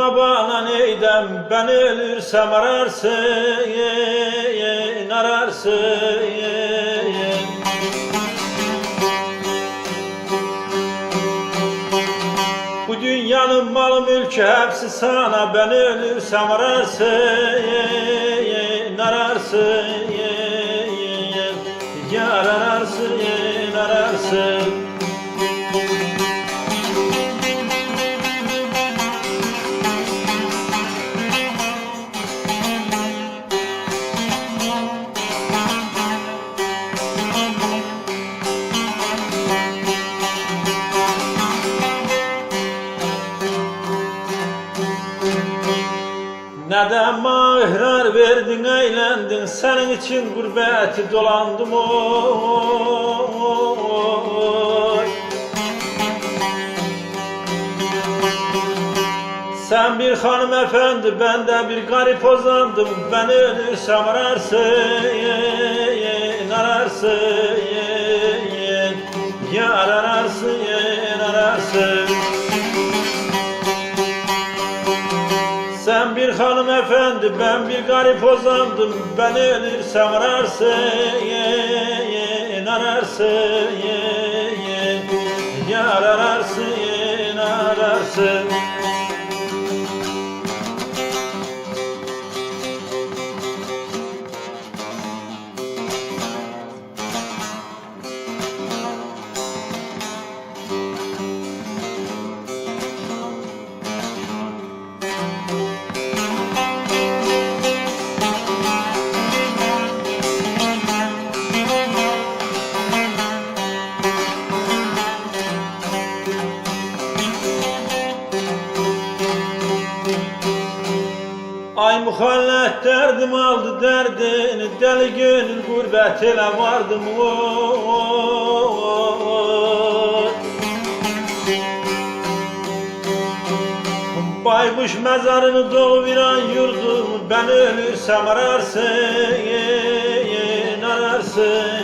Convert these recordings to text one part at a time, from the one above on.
Yazma bana neydem, ben ölürsem ararsın, ararsın. Bu dünyanın malı mülkü hepsi sana, ben ölürsem ararsın, ararsın. Yar ararsın, ararsın. Neden mahrar verdin, eğlendin, senin için gurbeti dolandım oy. Sen bir hanımefendi, ben de bir garip ozandım, ben ölürsem ararsın, ararsın. Yar ararsın, ararsın. Sen bir hanımefendi, ben bir garip ozandım, ben ölürsem ararsın, ararsın. Yar ararsın, ararsın. Ay muhallet derdim aldı derdini, deli gönül gurbet ele vardım oy. Baykuş mezarını doğuran yurdumu, ben ölürsem ararsın, ararsın.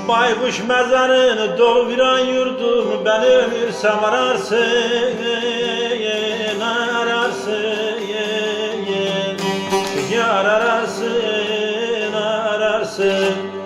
Baykuş mezarını doğuran yurdumu, ben ölürsem ararsın, ararsın. Yar ararsın, ararsın.